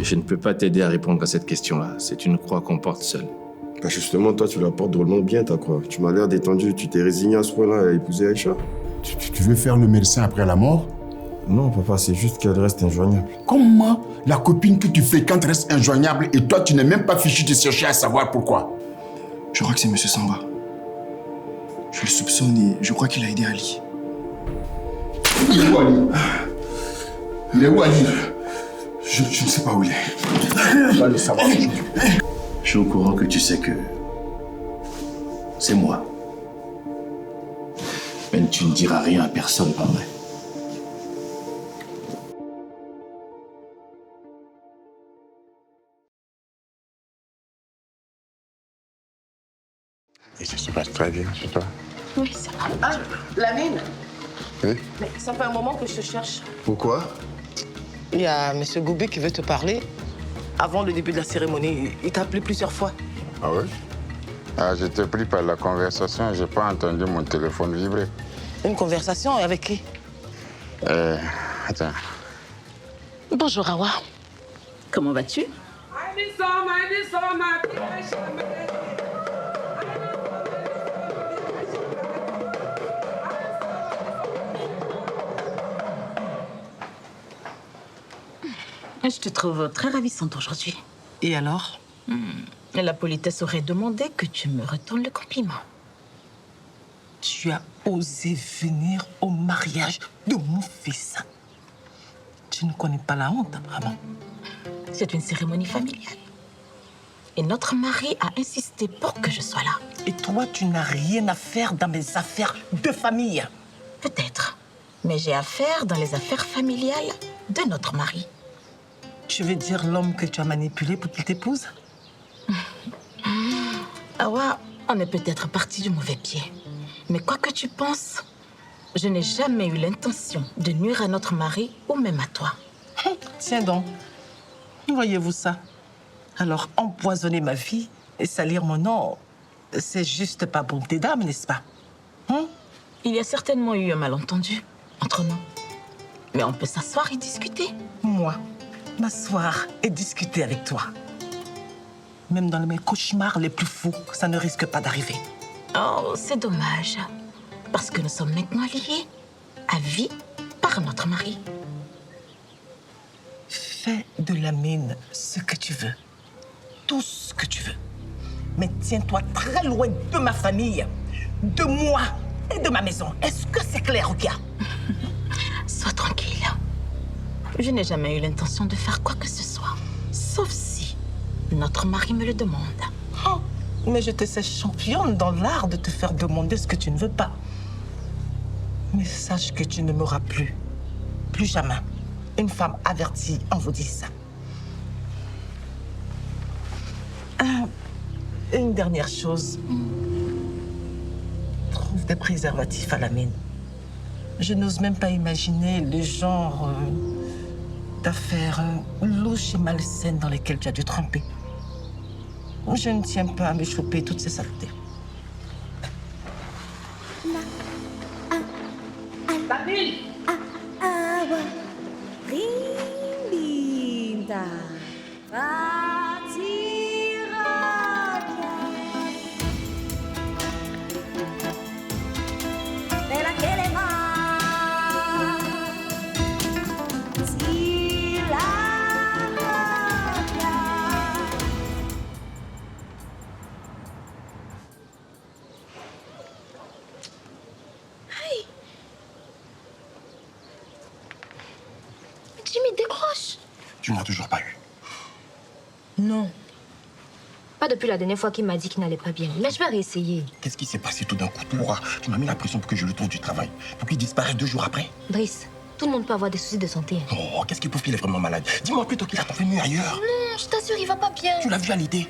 Je ne peux pas t'aider à répondre à cette question-là. C'est une croix qu'on porte seule. Bah justement, toi, tu la portes drôlement bien, ta croix. Tu m'as l'air détendu. Tu t'es résigné à ce point-là à épouser Aïcha? Tu veux faire le médecin après la mort? Non, papa, c'est juste qu'elle reste injoignable. Comment la copine que tu fréquentes reste injoignable et toi, tu n'es même pas fichu de chercher à savoir pourquoi? Je crois que c'est Monsieur Samba. Je le soupçonne et je crois qu'il a aidé Ali. Il est où, Ali? Il est où, Ali? Je ne sais pas où il est. Je vais le savoir aujourd'hui. Je suis au courant que tu sais que c'est moi. Mais tu ne diras rien à personne, pas vrai? Et ça se passe très bien chez toi? Oui, ça va. Ah, Lamine. Oui? Mais ça fait un moment que je te cherche. Pourquoi? Il y a M. Goubé qui veut te parler. Avant le début de la cérémonie, il t'a appelé plusieurs fois. Ah oui? Ah, j'étais pris par la conversation, j'ai pas entendu mon téléphone vibrer. Une conversation avec qui? Attends. Bonjour, Awa. Comment vas-tu? Je te trouve très ravissante aujourd'hui. Et alors? La politesse aurait demandé que tu me retournes le compliment. Tu as osé venir au mariage de mon fils. Tu ne connais pas la honte, vraiment. C'est une cérémonie familiale. Et notre mari a insisté pour que je sois là. Et toi, tu n'as rien à faire dans mes affaires de famille. Peut-être. Mais j'ai affaire dans les affaires familiales de notre mari. Tu veux dire l'homme que tu as manipulé pour qu'il t'épouse? Awa, on est peut-être parti du mauvais pied. Mais quoi que tu penses, je n'ai jamais eu l'intention de nuire à notre mari ou même à toi. Tiens donc, voyez-vous ça? Alors empoisonner ma vie et salir mon nom, c'est juste pas bonté d'âme, n'est-ce pas? Il y a certainement eu un malentendu entre nous. Mais on peut s'asseoir et discuter. Moi, m'asseoir et discuter avec toi. Même dans mes cauchemars les plus fous, ça ne risque pas d'arriver. Oh, c'est dommage. Parce que nous sommes maintenant liés à vie par notre mari. Fais de Lamine ce que tu veux. Tout ce que tu veux. Mais tiens-toi très loin de ma famille, de moi et de ma maison. Est-ce que c'est clair, Rukia? Sois tranquille. Je n'ai jamais eu l'intention de faire quoi que ce soit. Sauf si notre mari me le demande. Oh, mais je te sais championne dans l'art de te faire demander ce que tu ne veux pas. Mais sache que tu ne m'auras plus. Plus jamais. Une femme avertie en vous dit ça. Une dernière chose. Trouve des préservatifs à la mine. Je n'ose même pas imaginer le genre d'affaires louches et malsaines dans lesquelles tu as dû tremper. Je ne tiens pas à me choper toutes ces saletés. Jimmy, décroche. Tu n'as toujours pas eu. Non. Pas depuis la dernière fois qu'il m'a dit qu'il n'allait pas bien. Mais je vais réessayer. Qu'est-ce qui s'est passé tout d'un coup, Toura? Tu m'as mis la pression pour que je le trouve du travail. Pour qu'il disparaisse 2 jours après. Driss, tout le monde peut avoir des soucis de santé. Oh, qu'est-ce qui prouve qu'il est vraiment malade? Dis-moi plutôt qu'il a trouvé mieux ailleurs. Non, je t'assure, il va pas bien. Tu l'as vu à l'idée?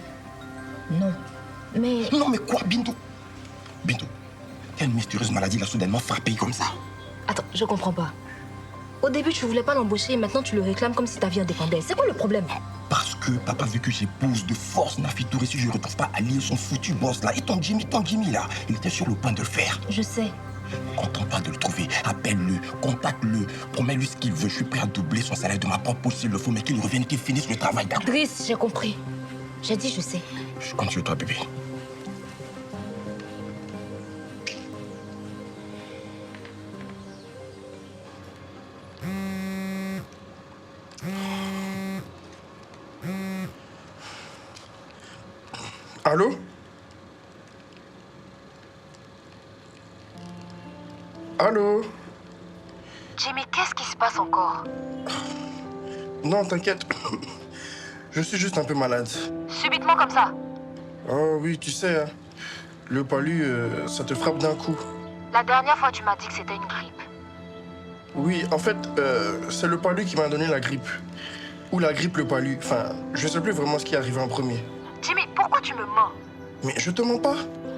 Non. Mais... Non, mais quoi, Bintou? Bintou, quelle mystérieuse maladie l'a soudainement frappé comme ça? Attends, je comprends pas. Au début, tu voulais pas l'embaucher et maintenant tu le réclames comme si ta vie en dépendait. C'est quoi le problème? Parce que papa veut que j'épouse de force Nafi Touré si je ne retrouve pas Ali, son foutu boss là. Et ton Jimmy là, il était sur le point de le faire. Je sais. Contente-toi de le trouver. Appelle-le, contacte-le, promets-lui ce qu'il veut. Je suis prêt à doubler son salaire de ma propre poche s'il le faut, mais qu'il revienne, qu'il finisse le travail. Driss, j'ai compris. J'ai dit, je sais. Je compte sur toi, bébé. Allô? Allô? Jimmy, qu'est-ce qui se passe encore? Non, t'inquiète. Je suis juste un peu malade. Subitement comme ça? Oh oui, tu sais, hein, le palu, ça te frappe d'un coup. La dernière fois, tu m'as dit que c'était une grippe. Oui, en fait, c'est le palu qui m'a donné la grippe. Ou la grippe, le palu. Enfin, je sais plus vraiment ce qui est arrivé en premier. Jimmy, pourquoi tu me mens? Mais je te mens pas.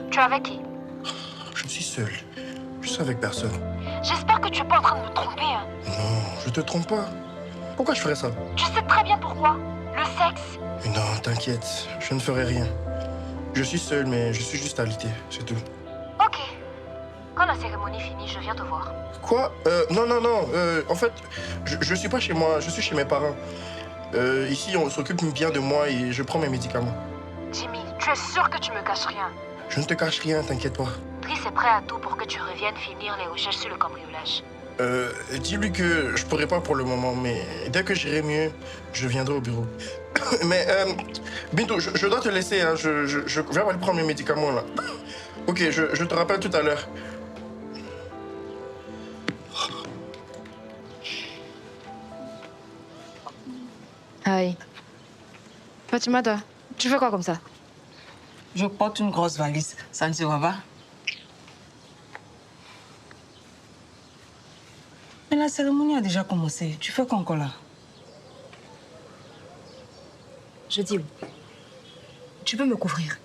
Tu es avec qui? Je suis seul. Je suis avec personne. J'espère que tu es pas en train de me tromper. Hein. Non, je te trompe pas. Pourquoi je ferais ça? Tu sais très bien pourquoi. Le sexe. Mais non, t'inquiète, je ne ferai rien. Je suis seul, mais je suis juste alité, c'est tout. Ok. Quand la cérémonie finit, je viens te voir. Quoi? Non. En fait, je suis pas chez moi, je suis chez mes parents. Ici, on s'occupe bien de moi et je prends mes médicaments. Jimmy, tu es sûr que tu me caches rien? Je ne te cache rien, t'inquiète pas. Driss est prêt à tout pour que tu reviennes finir les recherches sur le cambriolage. Dis-lui que je pourrai pas pour le moment, mais dès que j'irai mieux, je viendrai au bureau. Mais, Bintou, je dois te laisser, hein. Je vais aller prendre mes médicaments, là. Ok, je te rappelle tout à l'heure. Aïe. Fatimata, tu fais quoi comme ça? Je porte une grosse valise. Ça ne se voit pas? Mais la cérémonie a déjà commencé. Tu fais quoi encore là? Je dis où? Tu peux me couvrir.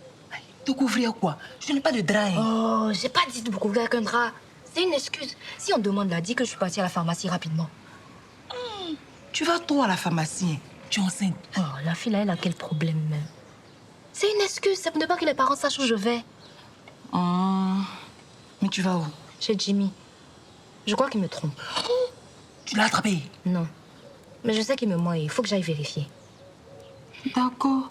Te couvrir quoi? Je n'ai pas de drap. Oh, j'ai pas dit de me couvrir avec un drap. C'est une excuse. Si on demande là, dis que je suis partie à la pharmacie rapidement. Tu vas trop à la pharmacie. Tu es enceinte. Oh, la fille là, elle a quel problème même? C'est une excuse. C'est pour ne pas que les parents sachent où je vais. Mais tu vas où? Chez Jimmy. Je crois qu'il me trompe. Tu l'as attrapé? Non. Mais je sais qu'il me ment et il faut que j'aille vérifier. D'accord.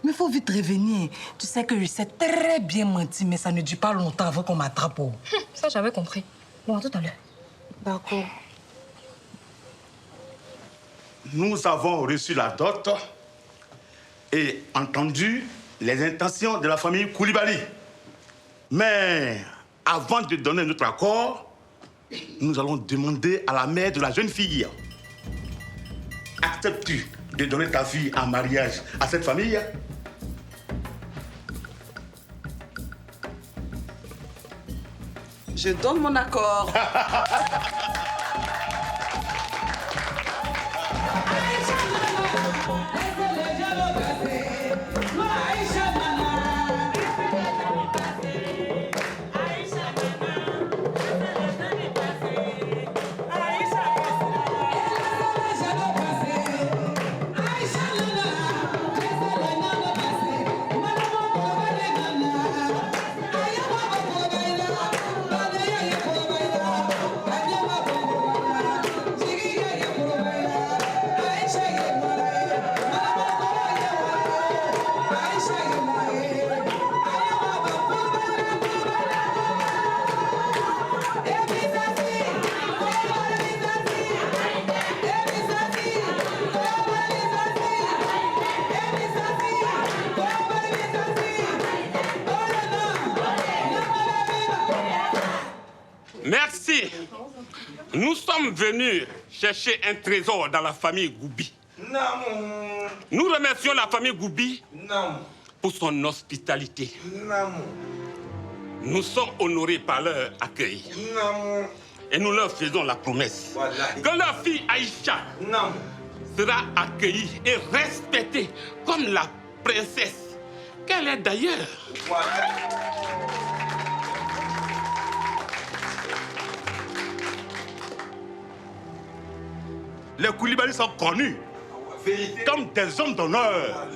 Mais il faut vite revenir. Tu sais que je sais très bien mentir, mais ça ne dure pas longtemps avant qu'on m'attrape. Ça, j'avais compris. Bon, à tout à l'heure. D'accord. Nous avons reçu la dot et entendu les intentions de la famille Koulibaly. Mais avant de donner notre accord, nous allons demander à la mère de la jeune fille. Acceptes-tu de donner ta fille en mariage à cette famille? Je donne mon accord. Merci. Nous sommes venus chercher un trésor dans la famille Goubi. Non. Nous remercions la famille Goubi Non. pour son hospitalité. Non. Nous sommes honorés par leur accueil. Non. Et nous leur faisons la promesse que leur fille Aïcha sera accueillie et respectée comme la princesse qu'elle est d'ailleurs. Les Koulibaly sont connus comme des hommes d'honneur.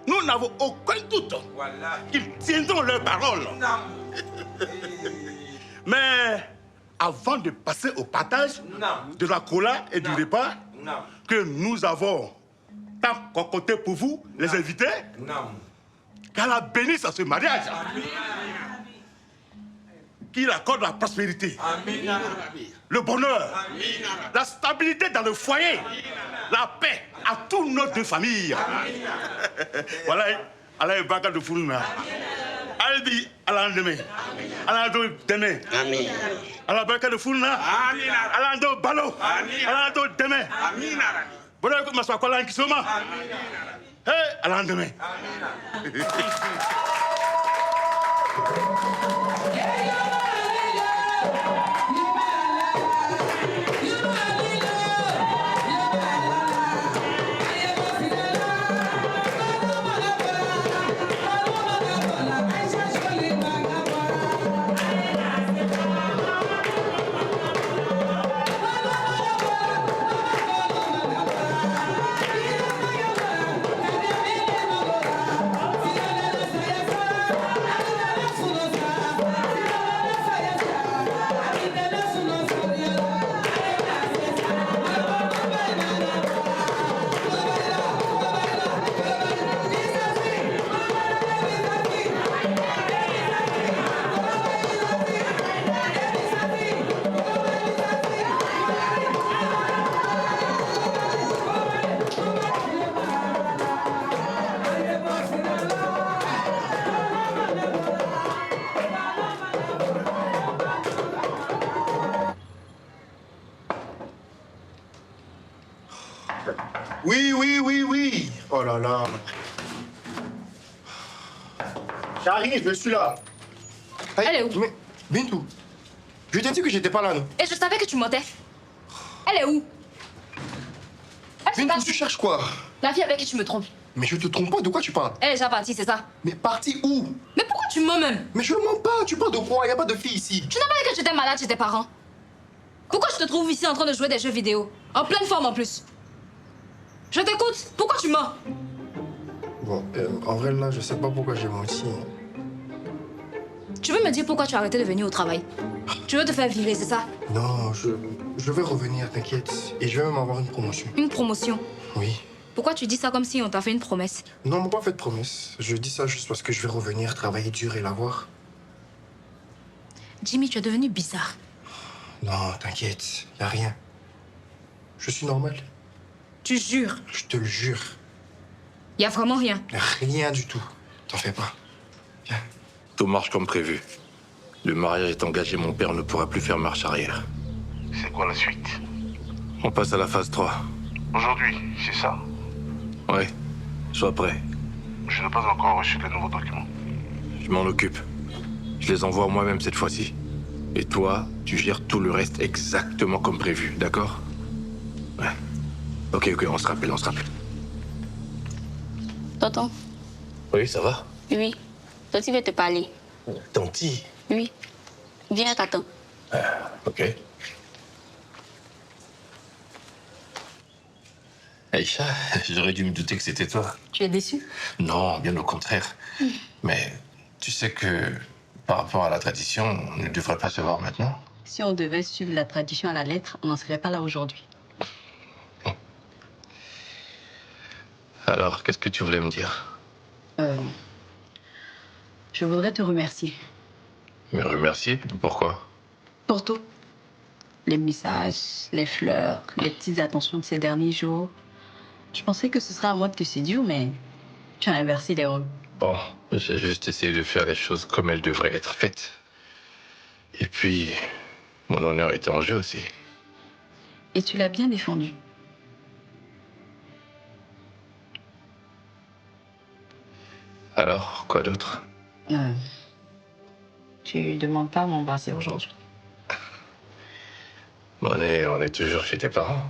Nous n'avons aucun doute qu'ils tiendront leur parole. Mais avant de passer au partage de la cola et du repas que nous avons tant concocté pour vous, les invités, qu'Allah bénisse à ce mariage. Qu'il accorde la prospérité, le bonheur, la stabilité dans le foyer, la paix à toutes nos deux familles. Voilà, Allah est baga de Fourouna. Allah dit à l'endemain. Allah dit demain. Allah baga de Fourouna. Allah dit balo. Allah dit demain. Voilà comment ça colle en kisoma. Hey, à l'endemain. Oui. Oh là là. J'arrive, je suis là. Elle est où? Mais, Bintou, je t'ai dit que j'étais pas là, non? Et je savais que tu mentais. Elle est où? Bintou, tu cherches quoi? La fille avec qui tu me trompes. Mais je te trompe pas, de quoi tu parles? Elle est déjà partie, c'est ça? Mais partie où? Mais pourquoi tu mens même? Mais je mens pas, tu parles de quoi? Y a pas de fille ici. Tu n'as pas dit que j'étais malade chez tes parents? Pourquoi je te trouve ici en train de jouer des jeux vidéo? En pleine forme en plus. Je t'écoute, pourquoi tu mens? Bon, en vrai là, je sais pas pourquoi j'ai menti. Tu veux me dire pourquoi tu as arrêté de venir au travail? Tu veux te faire virer, c'est ça? Non, je vais revenir, t'inquiète. Et je vais même avoir une promotion. Une promotion? Oui. Pourquoi tu dis ça comme si on t'a fait une promesse? Non, on m'a pas fait de promesse. Je dis ça juste parce que je vais revenir travailler dur et l'avoir. Jimmy, tu es devenu bizarre. Non, t'inquiète, y a rien. Je suis normal. Tu jures? Je te le jure. Y a vraiment rien? Rien du tout. T'en fais pas. Viens. Tout marche comme prévu. Le mariage est engagé, mon père ne pourra plus faire marche arrière. C'est quoi la suite? On passe à la phase 3. Aujourd'hui, c'est ça? Ouais, sois prêt. Je n'ai pas encore reçu les nouveaux documents. Je m'en occupe. Je les envoie moi-même cette fois-ci. Et toi, tu gères tout le reste exactement comme prévu, d'accord? Ouais. Ok, on se rappelle. Tonton. Oui, ça va? Oui. Tonti veut te parler. Tanti? Oui. Viens, t'attends. Ok. Aïcha, j'aurais dû me douter que c'était toi. Tu es déçu? Non, bien au contraire. Mais tu sais que par rapport à la tradition, on ne devrait pas se voir maintenant. Si on devait suivre la tradition à la lettre, on n'en serait pas là aujourd'hui. Alors, qu'est-ce que tu voulais me dire? Je voudrais te remercier. Me remercier? Pourquoi? Pour tout. Les messages, les fleurs, les petites attentions de ces derniers jours. Je pensais que ce serait à moi de te séduire, mais tu as inversé les rôles. Bon, j'ai juste essayé de faire les choses comme elles devraient être faites. Et puis, mon honneur était en jeu aussi. Et tu l'as bien défendu. Alors, quoi d'autre? Tu demandes pas à m'embrasser aujourd'hui. On est toujours chez tes parents.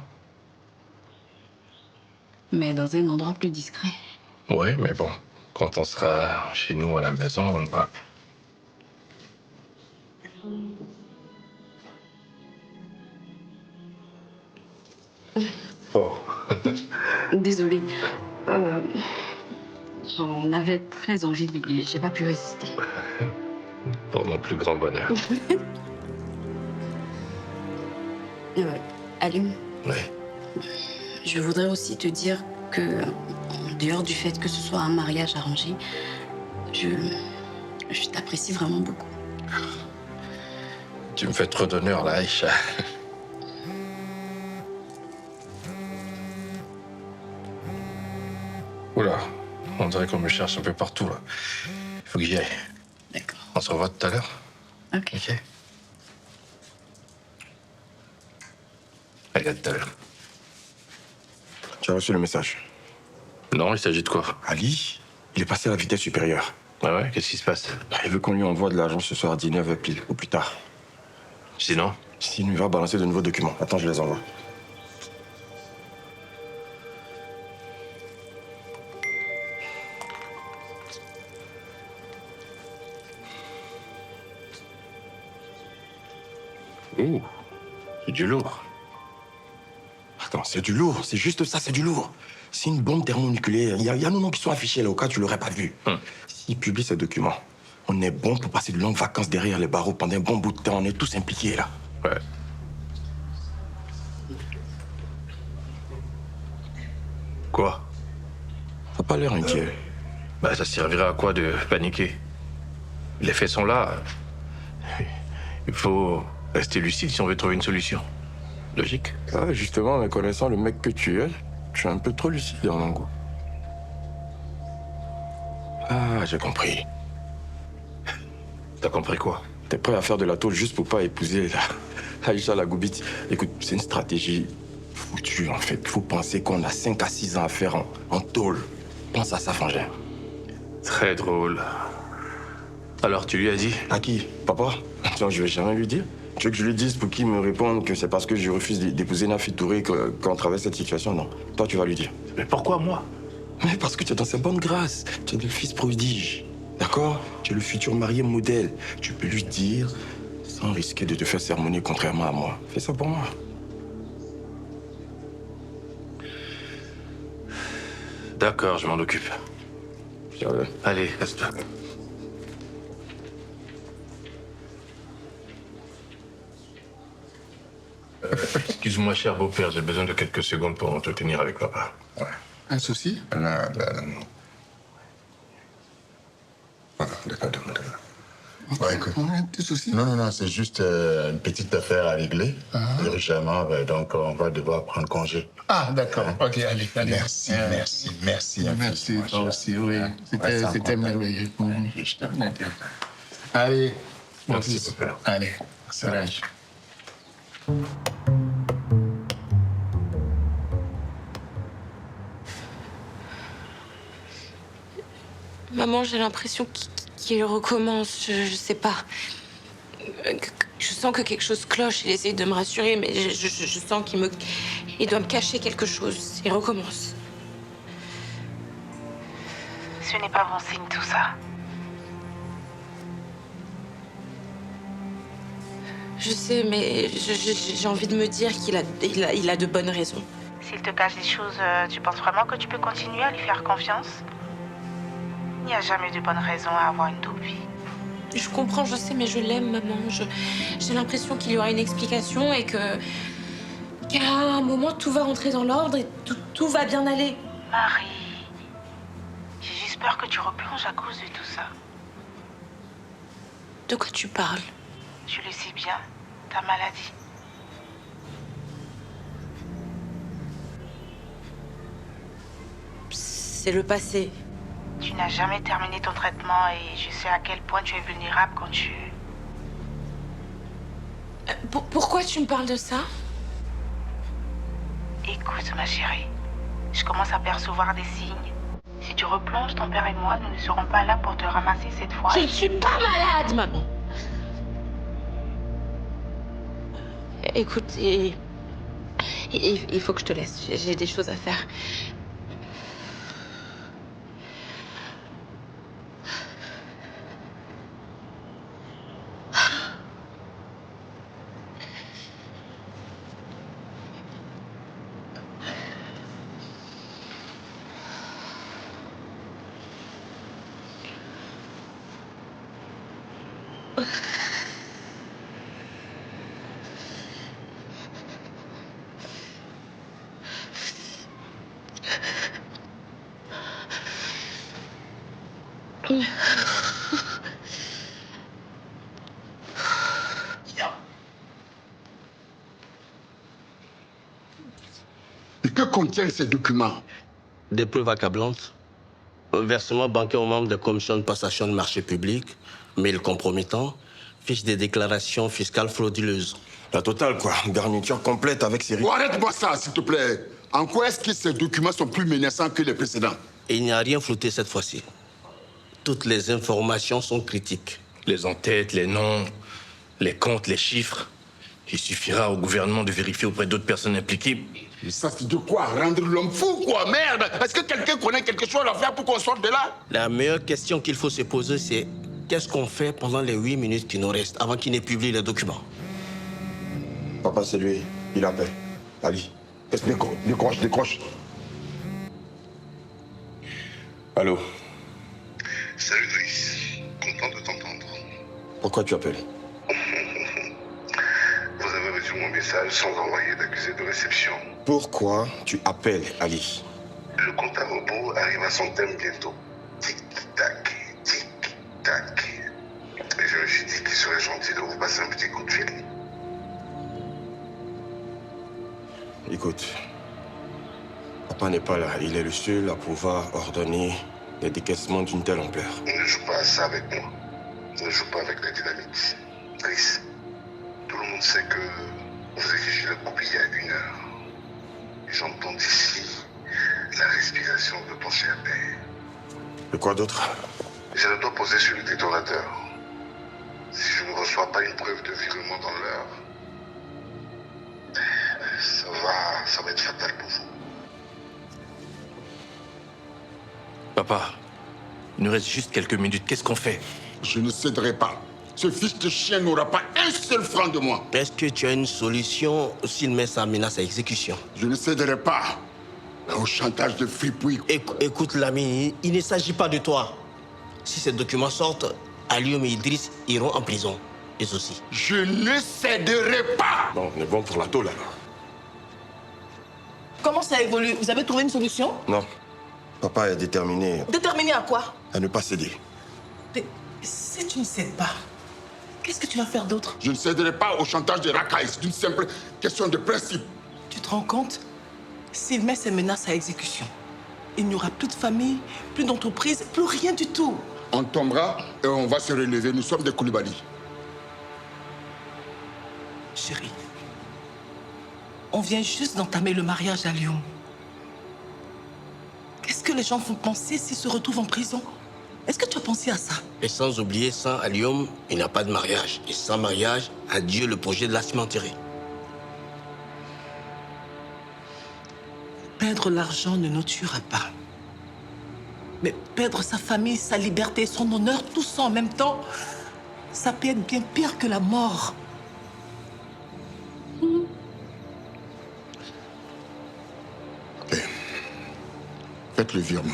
Mais dans un endroit plus discret. Ouais, mais bon, quand on sera chez nous à la maison, on va... Oh. Désolée. J'en avais très envie, mais j'ai pas pu résister. Pour mon plus grand bonheur. Alioune, Oui. je voudrais aussi te dire que, en dehors du fait que ce soit un mariage arrangé, je t'apprécie vraiment beaucoup. Tu me fais trop d'honneur, là, Aïcha. Oula, on dirait qu'on me cherche un peu partout, là. Il faut que j'y aille. D'accord. On se revoit tout à l'heure? Ok. Allez, à tout à l'heure. Tu as reçu le message? Non, il s'agit de quoi? Ali, il est passé à la vitesse supérieure. Ah ouais? Qu'est-ce qui se passe? Il veut qu'on lui envoie de l'argent ce soir à dîner avec lui, au plus tard. Sinon? Sinon, il va balancer de nouveaux documents. Attends, je les envoie. Ouh, c'est du lourd. Attends, c'est du lourd, c'est juste ça, c'est du lourd. C'est une bombe thermonucléaire. Il y a nos noms qui sont affichés là, au cas où tu l'aurais pas vu. S'il publie ces documents, on est bon pour passer de longues vacances derrière les barreaux pendant un bon bout de temps. On est tous impliqués là. Ouais. Quoi? T'as pas l'air inquiet. Bah, ça servirait à quoi de paniquer? Les faits sont là. Il faut rester lucide si on veut trouver une solution. Logique. Ah, justement, en connaissant le mec que tu es un peu trop lucide dans mon goût. Ah, j'ai compris. T'as compris quoi? T'es prêt à faire de la tôle juste pour pas épouser Aïcha la goubite. Écoute, c'est une stratégie foutue en fait. Il faut penser qu'on a 5 à 6 ans à faire en tôle. Pense à ça, frangin. Très drôle. Alors, tu lui as dit? À qui? Papa? Non, je vais jamais lui dire. Tu veux que je lui dise pour qu'il me réponde que c'est parce que je refuse d'épouser Nafi Touré qu'on traverse cette situation? Non. Toi, tu vas lui dire. Mais pourquoi moi? Mais parce que tu es dans ses bonnes grâces. Tu es le fils prodige. D'accord? Tu es le futur marié modèle. Tu peux lui dire sans risquer de te faire sermonner contrairement à moi. Fais ça pour moi. D'accord, je m'en occupe. Allez, reste-toi. Excuse-moi, cher beau-père, j'ai besoin de quelques secondes pour m'entretenir avec papa. Ouais. Un souci? Non, non. Ouais, écoute. On a un petit souci? Non, c'est juste une petite affaire à régler. Urgemment, donc on va devoir prendre congé. Ah, d'accord. Ok, allez. Merci. Merci, toi aussi, oui. C'était merveilleux. Allez. Merci, beau-père. Allez, courage. Maman, j'ai l'impression qu'il recommence. Je sais pas. Je sens que quelque chose cloche. Il essaie de me rassurer, mais je sens il doit me cacher quelque chose. Il recommence. Ce n'est pas bon signe, tout ça. Je sais, mais j'ai envie de me dire qu'il a de bonnes raisons. S'il te cache des choses, tu penses vraiment que tu peux continuer à lui faire confiance? Il n'y a jamais de bonne raison à avoir une double vie. Je comprends, je sais, mais je l'aime, maman. J'ai l'impression qu'il y aura une explication et qu'à un moment, tout va rentrer dans l'ordre et tout va bien aller. Marie, j'ai juste peur que tu replonges à cause de tout ça. De quoi tu parles? Tu le sais bien, ta maladie. C'est le passé. Tu n'as jamais terminé ton traitement et je sais à quel point tu es vulnérable quand tu... Pourquoi tu me parles de ça? Écoute, ma chérie, je commence à percevoir des signes. Si tu replonges, ton père et moi, nous ne serons pas là pour te ramasser cette fois. Je ne suis pas malade, maman. Écoute, il faut que je te laisse. J'ai des choses à faire. Et que contiennent ces documents? Des preuves accablantes. Un versement bancaire aux membres des commissions de passation de marché public, mail compromettant, fiche des déclarations fiscales frauduleuses. La totale, quoi. Garniture complète avec ces... Oh, arrête-moi ça, s'il te plaît. En quoi est-ce que ces documents sont plus menaçants que les précédents? Et il n'y a rien flouté cette fois-ci. Toutes les informations sont critiques. Les en-têtes, les noms, les comptes, les chiffres. Il suffira au gouvernement de vérifier auprès d'autres personnes impliquées. Mais ça, c'est de quoi? Rendre l'homme fou, quoi? Merde! Est-ce que quelqu'un connaît quelque chose à faire pour qu'on sorte de là? La meilleure question qu'il faut se poser, c'est qu'est-ce qu'on fait pendant les 8 minutes qui nous restent avant qu'il n'ait publié les documents? Papa, c'est lui. Il appelle. Ali. Décroche. Allô? Salut Driss, content de t'entendre. Pourquoi tu appelles? Vous avez reçu mon message sans envoyer d'accusé de réception. Pourquoi tu appelles, Ali? Le compte à rebours arrive à son thème bientôt. Tic-tac, tic-tac. Et je me suis dit qu'il serait gentil de vous passer un petit coup de fil. Écoute, papa n'est pas là. Il est le seul à pouvoir ordonner les décaissements d'une telle ampleur. Ne joue pas à ça avec moi. Ne joue pas avec la dynamite. Driss, tout le monde sait que vous exigez le coup il y a 1 heure. Et j'entends d'ici la respiration de ton cher père. Et quoi d'autre? J'ai le doigt posé sur le détonateur. Si je ne reçois pas une preuve de virement dans l'heure, ça va être fatal pour vous. Papa, il nous reste juste quelques minutes. Qu'est-ce qu'on fait? Je ne céderai pas. Ce fils de chien n'aura pas un seul franc de moi. Est-ce que tu as une solution s'il met sa menace à exécution? Je ne céderai pas au chantage de fripouille. Écoute l'ami, il ne s'agit pas de toi. Si ces documents sortent, Alioum et Idriss iront en prison. Eux aussi. Je ne céderai pas. Bon, on est bon pour la tôle alors. Comment ça évolue? Vous avez trouvé une solution? Non. Papa est déterminé Déterminé à quoi? à ne pas céder. Mais si tu ne cèdes pas, qu'est-ce que tu vas faire d'autre? Je ne céderai pas au chantage de racailles. C'est une simple question de principe. Tu te rends compte? S'il met ses menaces à exécution, il n'y aura plus de famille, plus d'entreprise, plus rien du tout. On tombera et on va se relever. Nous sommes des Koulibaly. Chérie, on vient juste d'entamer le mariage à Lyon. Qu'est-ce que les gens vont penser s'ils se retrouvent en prison? Est-ce que tu as pensé à ça? Et sans oublier, sans Alioum, il n'y a pas de mariage. Et sans mariage, adieu le projet de la cimenterie. Perdre l'argent ne nous tuera pas. Mais perdre sa famille, sa liberté, son honneur, tout ça en même temps, ça peut être bien pire que la mort. Faites le virement.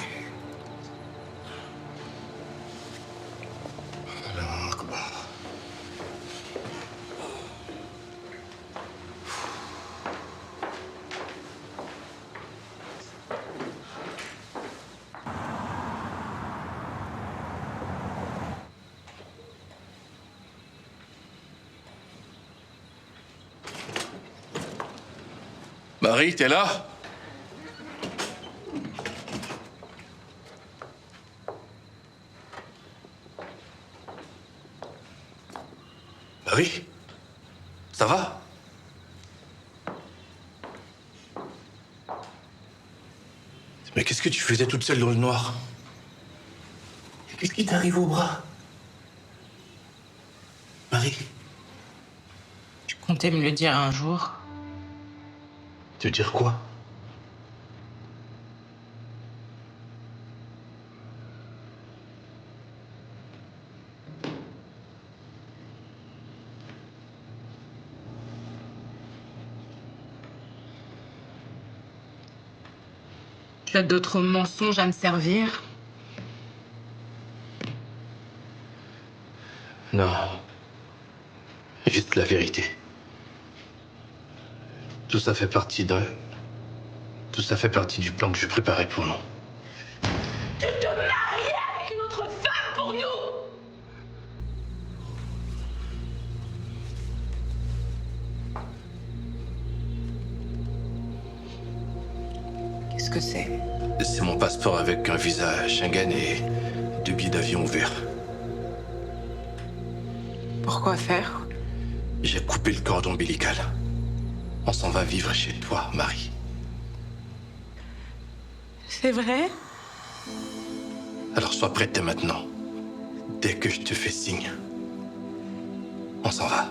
Marie, t'es là? Marie? Ça va? Mais qu'est-ce que tu faisais toute seule dans le noir? Qu'est-ce qui t'arrive au bras? Marie? Tu comptais me le dire un jour? Tu veux dire quoi? Tu as d'autres mensonges à me servir? Non. Juste la vérité. Tout ça fait partie du plan que je préparais pour nous. Tu te maries avec une autre femme pour nous! Qu'est-ce que c'est? C'est mon passeport avec un visa Schengen et 2 billets d'avion ouverts. Pourquoi faire? J'ai coupé le cordon ombilical. On s'en va vivre chez toi, Marie. C'est vrai? Alors sois prête dès maintenant. Dès que je te fais signe, on s'en va.